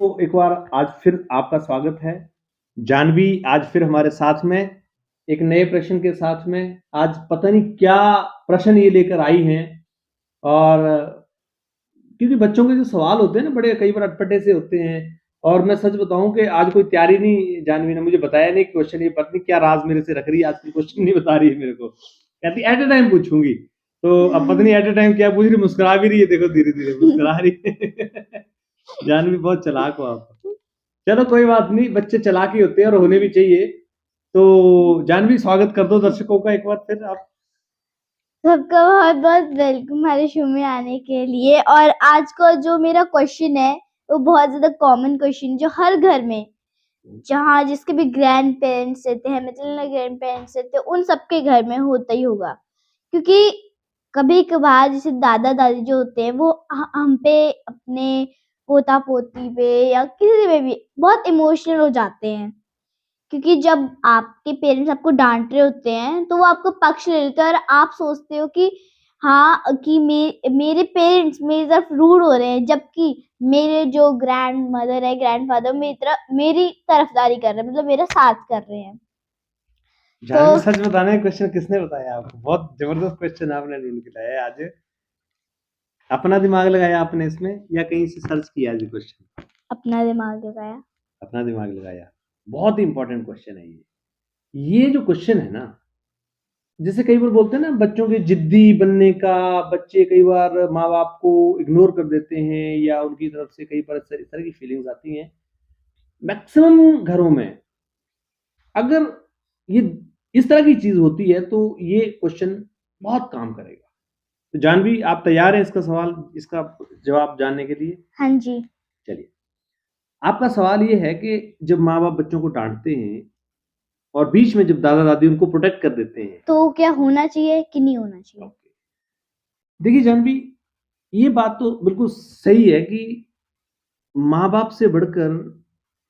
तो एक बार आज फिर आपका स्वागत है। जानवी आज फिर हमारे साथ में एक नए प्रश्न के साथ में। आज पता नहीं क्या प्रश्न ये लेकर आई हैं। और क्योंकि बच्चों के जो सवाल होते हैं ना बड़े कई बार अटपटे से होते हैं। और मैं सच बताऊं कि आज कोई तैयारी नहीं, जानवी ने मुझे बताया नहीं क्वेश्चन, ये पता नहीं क्या राज मेरे से रख रही है, आज की क्वेश्चन नहीं बता रही है मेरे को, कहती एट ए टाइम पूछूंगी। तो अब पता नहीं एट ए टाइम क्या पूछ रही, मुस्कुरा भी रही है, देखो धीरे धीरे मुस्कुरा रही है। जानवी बहुत चालाक हो आप। चलो कोई बात नहीं, बच्चे चालाकी होते हैं और होने भी चाहिए। तो जानवी स्वागत कर दो दर्शकों का एक बार फिर आप। सबका बहुत बहुत वेलकम हमारे शो में आने के लिए। और आज का जो मेरा क्वेश्चन है वो बहुत ज्यादा कॉमन क्वेश्चन जो हर घर में जहाँ जिसके भी ग्रैंड पेरेंट्स रहते हैं, मतलब ग्रैंड पेरेंट्स रहते हैं, उन सबके घर में होता ही होगा। क्योंकि कभी कभार जैसे दादा दादी जो होते हैं वो हम पे, अपने पोता पोती पे या किसी पे भी बहुत इमोशनल हो जाते हैं। क्योंकि जब आपके पेरेंट्स आपको डांट रहे होते हैं तो वो आपका पक्ष ले लेते हैं और आप सोचते हो कि हाँ कि मेरे पेरेंट्स मेरी तरफ रूड हो रहे हैं, जबकि मेरे जो ग्रैंड मदर है, ग्रैंड फादर मेरी तरफदारी कर रहे हैं, मतलब मेरा साथ कर रहे हैं। जानवी सच बताना है, क्वेश्चन किसने बताया आपको? बहुत जबरदस्त क्वेश्चन आपने ढूंढ के लाया है आज। अपना दिमाग लगाया आपने इसमें या कहीं से सर्च किया जी क्वेश्चन? अपना दिमाग लगाया। अपना दिमाग लगाया। बहुत ही इंपॉर्टेंट क्वेश्चन है ये जो क्वेश्चन है ना, जैसे कई बार बोलते हैं ना बच्चों के जिद्दी बनने का, बच्चे कई बार माँ बाप को इग्नोर कर देते हैं या उनकी तरफ से कई बार इस तरह की फीलिंग्स आती हैं मैक्सिमम घरों में। अगर ये इस तरह की चीज होती है तो ये क्वेश्चन बहुत काम करेगा। तो जानवी आप तैयार हैं इसका सवाल, इसका जवाब जानने के लिए? हाँ जी। चलिए, आपका सवाल ये है कि जब माँ बाप बच्चों को डांटते हैं और बीच में जब दादा दादी उनको प्रोटेक्ट कर देते हैं तो क्या होना चाहिए कि नहीं होना चाहिए? देखिए जानवी, ये बात तो बिल्कुल सही है कि माँ बाप से बढ़कर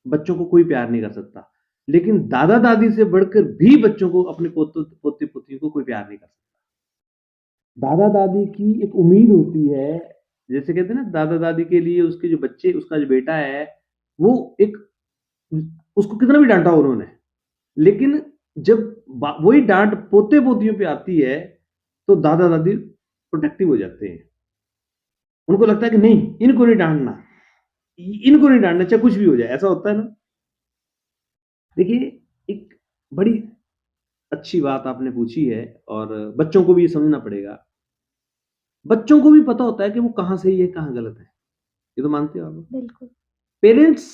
बच्चों को कोई प्यार नहीं कर सकता, लेकिन दादा दादी से बढ़कर भी बच्चों को, अपने पोते पोतियों को कोई प्यार नहीं कर सकता। दादा दादी की एक उम्मीद होती है, जैसे कहते हैं ना दादा दादी के लिए उसके जो बच्चे, उसका जो बेटा है वो एक, उसको कितना भी डांटा उन्होंने, लेकिन जब वही डांट पोते पोतियों पे आती है तो दादा दादी प्रोटेक्टिव हो जाते हैं। उनको लगता है कि नहीं, इनको नहीं डांटना, इनको नहीं डांटना चाहे कुछ भी हो जाए, ऐसा होता है ना। देखिए, एक बड़ी अच्छी बात आपने पूछी है और बच्चों को भी ये समझना पड़ेगा। बच्चों को भी पता होता है कि वो कहाँ सही है कहाँ गलत है, ये तो मानते हो आप? बिल्कुल। पेरेंट्स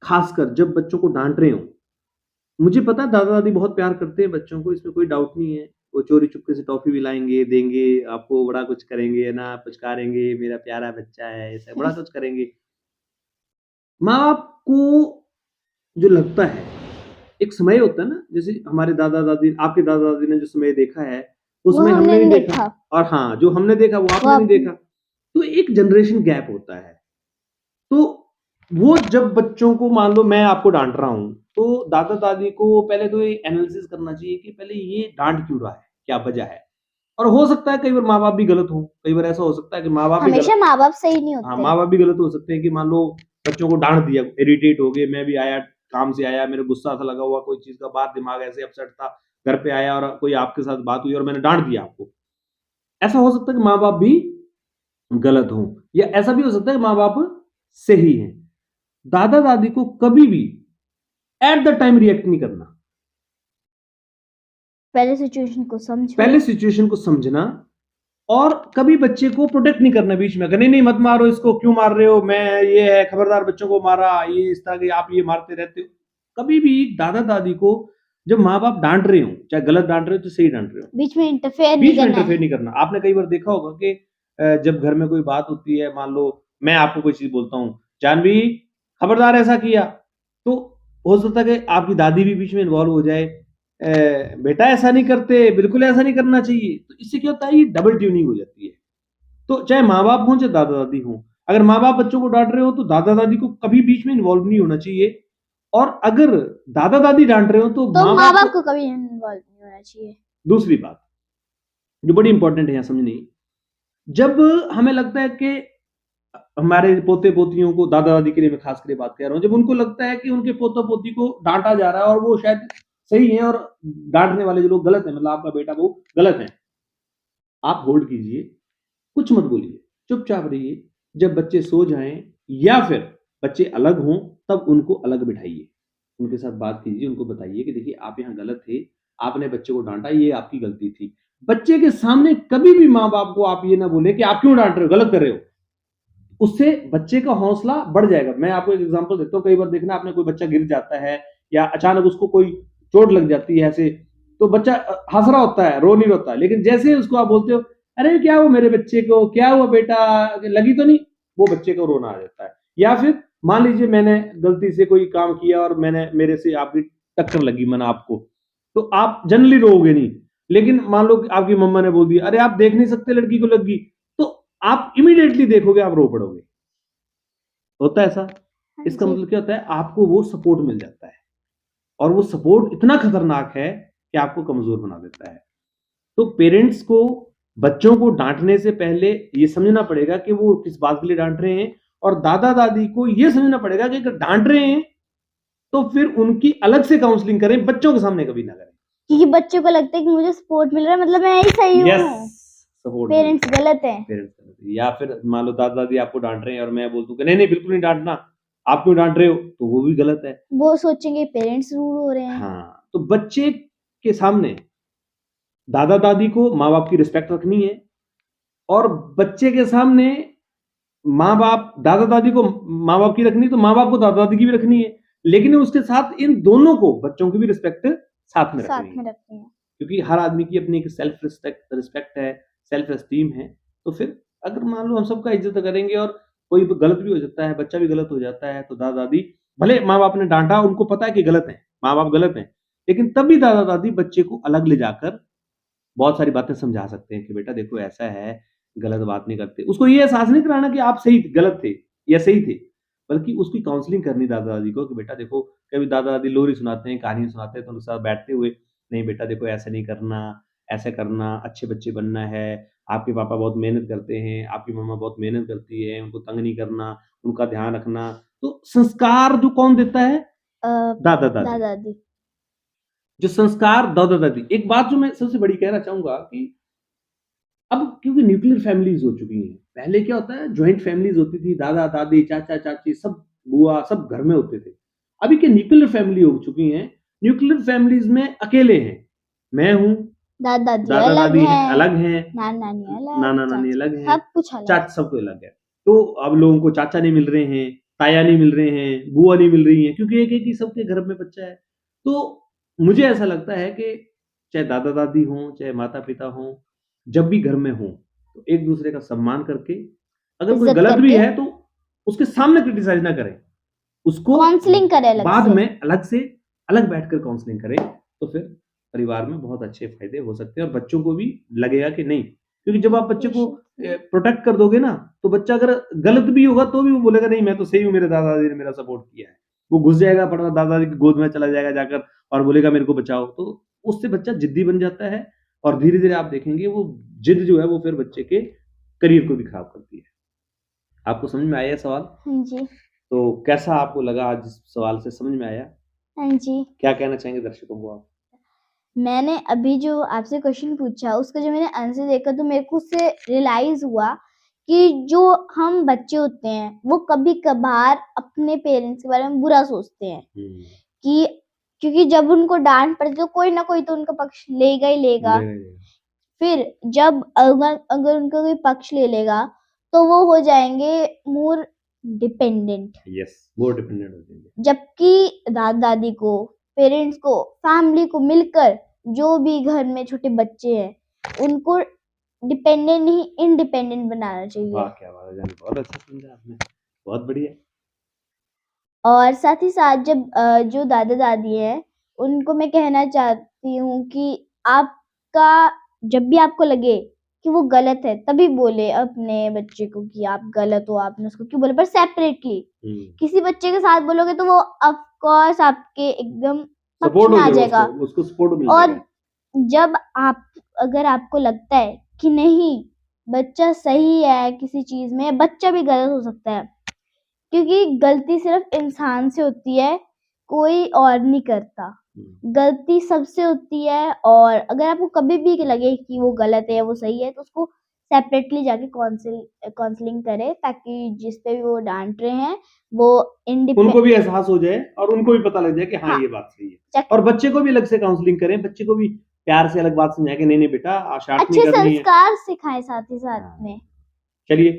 खासकर जब बच्चों को डांट रहे हो, मुझे पता है दादा दादी बहुत प्यार करते हैं बच्चों को, इसमें कोई डाउट नहीं है। वो चोरी चुपके से टॉफी भी लाएंगे, देंगे आपको, बड़ा कुछ करेंगे ना, पुचकारेंगे मेरा प्यारा बच्चा है, ऐसा बड़ा कुछ करेंगे। माँ बाप को जो लगता है, एक समय होता है ना, जैसे हमारे दादा दादी, आपके दादा दादी ने जो समय देखा है उस समय हमने नहीं देखा, और हाँ जो हमने देखा वो आपने नहीं देखा, तो एक जनरेशन गैप होता है। तो वो जब बच्चों को, मान लो मैं आपको डांट रहा हूं, तो दादा दादी को पहले तो ये एनालिसिस करना चाहिए कि पहले ये डांट क्यों रहा है, क्या वजह है। और हो सकता है कई बार माँ बाप भी गलत हो, कई बार ऐसा हो सकता है कि माँ बाप भी हमेशा गलत, माँ बाप सही नहीं हाँ होते। माँ बाप भी गलत हो सकते हैं कि मान लो बच्चों को डांट दिया, इरिटेट हो गए, मैं भी आया काम से आया, मेरे गुस्सा सा लगा हुआ कोई चीज का, बात दिमाग ऐसे अपसेट था, घर पे आया और कोई आपके साथ बात हुई और मैंने डांट दिया आपको। ऐसा हो सकता है कि माँ बाप भी गलत हो, या ऐसा भी हो सकता है कि माँ बाप सही हैं। दादा दादी को कभी भी एट द टाइम रिएक्ट नहीं करना, पहले सिचुएशन को समझना, और कभी बच्चे को प्रोटेक्ट नहीं करना बीच में, नहीं नहीं मत मारो इसको, क्यों मार रहे हो, मैं ये है खबरदार बच्चों को मारा, ये इस तरह के आप ये मारते रहते हो। कभी भी दादा दादी को जब माँ बाप डांट रहे हो, चाहे गलत डांट रहे हो चाहे सही डांट रहे हो, बीच में इंटरफेयर नहीं करना। आपने कई बार देखा होगा कि जब घर में कोई बात होती है, मान लो मैं आपको कोई चीज बोलता हूँ, जानवी खबरदार ऐसा किया, तो हो सकता है कि आपकी दादी भी बीच में इन्वॉल्व हो जाए, बेटा ऐसा नहीं करते, बिल्कुल ऐसा नहीं करना चाहिए। तो इससे क्या होता है, ये डबल ट्यूनिंग हो जाती है। तो चाहे माँ बाप हो चाहे दादा दादी हो, अगर माँ बाप बच्चों को डांट रहे हो तो दादा दादी को कभी बीच में इन्वॉल्व नहीं होना चाहिए, और अगर दादा दादी डांट रहे हो तो माँ बाप को कभी इन्वॉल्व नहीं होना चाहिए। दूसरी बात जो बड़ी इंपॉर्टेंट है यहाँ समझनी, जब हमें लगता है कि हमारे पोते-पोतियों को दादा-दादी के लिए मैं खास करके बात कर रहा हूँ, जब उनको लगता है कि उनके पोता-पोती को डाँटा जा रहा है और वो शायद सही है और डाँटने वाले जो लोग गलत हैं, मतलब आपका बेटा वो गलत है, आप होल्ड कीजिए, कुछ मत बोलिए, चुपचाप रहिए। जब बच्चे सो जाएँ या फिर बच्चे अलग हों, तब उनको अलग बिठाइए। उनके साथ बात कीजिए, उनको बताइए कि देखिए आप यहाँ गलत थे, आपने बच्चे को डाँटा, ये आपकी गलती थी। बच्चे के सामने कभी भी माँ-बाप को आप ये ना बोलें कि आप क्यों डाँट रहे हो, गलत कर रहे हो। उससे बच्चे का हौसला बढ़ जाएगा। मैं आपको एक एग्ज़ाम्पल देता हूँ, कई बार देखना आपने कोई बच्चा गिर जाता है या अचानक उसको कोई चोट लग जाती है ऐसे, तो बच्चा हँस रहा होता है, रो नहीं रहा होता है। लेकिन जैसे ही उसको आप बोलते हो, "अरे! क्या हुआ मेरे बच्चे को? क्या हुआ बेटा? लगी तो नहीं?" वो बच्चे को रोना आ जाता है। या फिर मान लीजिए मैंने गलती से कोई काम किया और मेरे से आपकी टक्कर लगी मैंने आपको, तो आप जनरली रोओगे नहीं। लेकिन मान लो कि आपकी मम्मा ने बोल दिया, "अरे! आप देख नहीं सकते लड़की को लग गई।" तो आप इमीडिएटली देखोगे, आप रो पड़ोगे। होता है ऐसा? हाँ इसका जी। मतलब क्या होता है, आपको वो सपोर्ट मिल जाता है और वो सपोर्ट इतना खतरनाक है कि आपको कमज़ोर बना देता है। तो पेरेंट्स को बच्चों को डाँटने से पहले ये समझना पड़ेगा कि वो किस बात के लिए डाँट रहे हैं और दादा-दादी को ये समझना पड़ेगा कि अगर डाँट रहे हैं, तो फिर उनकी अलग से काउंसलिंग करें, बच्चों के सामने कभी ना करें। क्योंकि बच्चों को लगता है कि मुझे सपोर्ट मिल रहा है मतलब मैं ही सही यस, हूँ, सपोर्ट मिल पेरेंट्स गलत हैं। पेरेंट्स या फिर मान लो दादा-दादी आपको डाँट रहे हैं और मैं बोल दूँ कि नहीं, नहीं बिल्कुल नहीं डाँटना, आप क्यों डाँट रहे हो? तो वो भी गलत है। वो सोचेंगे पेरेंट्स रूड हो रहे हैं। हाँ, तो बच्चे के सामने दादा-दादी को माँ-बाप की रिस्पेक्ट रखनी है और बच्चे के सामने माँ-बाप दादा-दादी को माँ-बाप की रखनी है, तो माँ-बाप को दादा-दादी की भी रखनी है। लेकिन उसके साथ इन दोनों को बच्चों की भी रिस्पेक्ट साथ में रखनी साथ है। में रखते हैं। क्योंकि हर आदमी की अपनी एक सेल्फ रिस्पेक्ट रिस्पेक्ट है, सेल्फ एस्टीम है। तो फिर अगर मान लो हम सबका इज़्ज़त करेंगे और कोई गलत भी हो जाता है, बच्चा भी गलत हो जाता है, तो दादा-दादी भले माँ-बाप ने डाँटा, उनको पता है कि गलत है, माँ-बाप गलत हैं, लेकिन तब भी दादा-दादी बच्चे को अलग ले जाकर बहुत सारी बातें समझा सकते हैं कि बेटा देखो ऐसा है, गलत बात नहीं करते। उसको ये एहसास नहीं कराना कि आप सही गलत थे या सही थे, बल्कि उसकी काउंसलिंग करनी दादा-दादी को कि बेटा देखो कभी दादा-दादी लोरी सुनाते हैं, कहानी सुनाते हैं तो उनके साथ बैठते हुए, नहीं बेटा देखो ऐसे नहीं करना, ऐसे करना, अच्छे बच्चे बनना है, आपके पापा बहुत मेहनत करते हैं, आपकी मम्मा बहुत मेहनत करती है, उनको तंग नहीं करना, उनका ध्यान रखना। तो संस्कार जो कौन देता है? अ, दादा-दादी। दादा-दादी। जो संस्कार दादा-दादी एक बात जो मैं सबसे बड़ी कहना चाहूँगा कि अब क्योंकि न्यूक्लियर फैमिलीज़ हो चुकी हैं, पहले क्या होता है जॉइंट फैमिलीज़ होती थी, दादा-दादी, चाचा-चाची सब बुआ सब घर में होते थे। अभी क्या न्यूक्लियर फैमिली हो चुकी हैं, न्यूक्लियर फैमिलीज़ में अकेले हैं। मैं हूँ, दादा-दादी अलग दादा-दादी हैं हैं, अलग हैं, नाना-नानी अलग, नाना-नानी चाचा अलग हैं, सब कुछ अलग। सब कोई अलग है। तो अब लोगों को चाचा नहीं मिल रहे हैं, ताया नहीं मिल रहे हैं, बुआ नहीं मिल रही हैं क्योंकि एक-एक ही सबके घर में बच्चा है। तो मुझे ऐसा लगता है कि चाहे दादा-दादी हों, चाहे माता-पिता हों, जब भी घर में हों, तो एक-दूसरे का सम्मान करके, अगर कोई इज़्ज़त गलत भी करके है तो उसके सामने क्रिटिसाइज़ ना करें। उसको काउंसलिंग करें अलग बाद से। में अलग बैठकर काउंसलिंग करें, तो फिर परिवार में बहुत अच्छे फ़ायदे हो सकते हैं और बच्चों को भी लगेगा कि नहीं क्योंकि जब आप बच्चे को बेशक। प्रोटेक्ट कर दोगे ना, तो बच्चा अगर गलत भी होगा तो भी वो बोलेगा नहीं मैं तो सही हूँ, मेरे दादा-दादी ने मेरा सपोर्ट किया है। वो घुस जाएगा अपना दादा-दादी की गोद में चला जाएगा जाकर और बोलेगा मेरे को बचाओ, तो उससे बच्चा ज़िद्दी बन जाता है और धीरे-धीरे आप देखेंगे वो ज़िद जो है वो फिर बच्चे के करियर को भी खराब करती है। आपको समझ में आया ये सवाल? हाँ जी, तो कैसा आपको लगा आज इस सवाल से समझ में आया? हाँ जी। क्या कहना चाहेंगे दर्शकों को आप? मैंने अभी जो आपसे क्वेश्चन पूछा उसका जब मैंने आंसर देखा तो मेरे को उससे रियलाइज़ हुआ कि जो हम बच्चे होते हैं, वो कभी-कभार अपने पेरेंट्स के बारे में बुरा सोचते हैं हुँ, कि क्योंकि जब उनको डाँट पड़ती है तो कोई ना कोई तो उनका पक्ष लेगा ही लेगा। ले फिर जब अगर उनका कोई पक्ष ले लेगा, तो वो हो जाएँगे मोर डिपेंडेंट। यस, वो डिपेंडेंट हो जाएँगे। जबकि दादा-दादी को, पेरेंट्स को, फैमिली को मिलकर जो भी घर में छोटे बच्चे हैं, उनको डिपेंडेंट नहीं इंडिपेंडेंट बनाना वाह! चाहिए। क्या बात है जान बहुत अच्छा समझा आपने, बहुत बढ़िया। और साथ ही साथ जब जो दादा-दादी हैं, उनको मैं कहना चाहती हूँ कि आपका जब भी आपको लगे कि वो गलत है, तभी बोले अपने बच्चे को कि आप गलत हो, आपने उसको क्यों बोला पर सेपरेटली। हुँ, किसी बच्चे के साथ बोलोगे तो वो ऑफ कोर्स आपके एकदम पक्ष सपोर्ट में हो आ जाएगा जाएगा। उसको सपोर्ट मिल और जाएगा। जब आप अगर आपको लगता है कि नहीं, बच्चा सही है किसी चीज़ में, बच्चा भी गलत हो सकता है। क्योंकि गलती सिर्फ़ इंसान से होती है, कोई और नहीं करता। गलती सबसे होती है और अगर आपको कभी भी लगे कि वो गलत है या वो सही है, तो उसको सेपरेटली जाके काउंसलिंग करें, ताकि जिस पे भी वो डाँट रहे हैं, वो उनको भी एहसास हो जाए और उनको भी पता लग जाए कि हाँ, हाँ। ये बात सही है। और बच्चे को भी अलग से काउंसलिंग करें, बच्चे को भी प्यार से अलग बात समझाएँ कि नहीं, नहीं बेटा शार्ट नहीं अच्छे करनी है। संस्कार सिखाएँ साथ ही साथ हाँ। में। चलिए,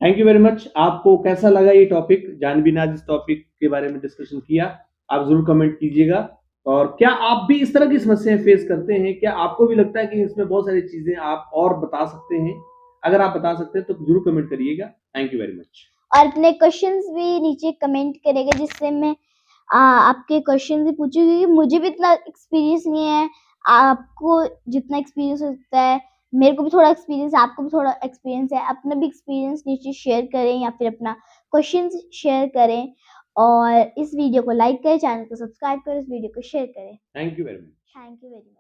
थैंक यू वेरी मच। आपको कैसा लगा ये टॉपिक? जानबी ने आज इस टॉपिक के बारे में डिस्कशन किया। आप ज़रूर कमेंट कीजिएगा और क्या आप भी इस तरह की समस्याएँ फेस करते हैं? क्या आपको भी लगता है कि इसमें बहुत सारी चीज़ें आप और बता सकते हैं? अगर आप बता सकते हैं तो ज़रूर कमेंट करिएगा। Thank you very much. और अपने क्वेश्चंस भी नीचे कमेंट करेगा, जिससे मैं आपके क्वेश्चन भी पूछूँगी, क्योंकि मुझे भी इतना एक्सपीरियंस नहीं है। आपको जितना एक्सपीरियंस होता है, मेरे को भी थोड़ा एक्सपीरियंस है, आपको भी थोड़ा एक्सपीरियंस है। अपना भी एक्सपीरियंस नीचे शेयर करें या फिर अपना क्वेश्चंस शेयर करें और इस वीडियो को लाइक करें, चैनल को सब्सक्राइब करें, इस वीडियो को शेयर करें। Thank you very much. Thank you very much.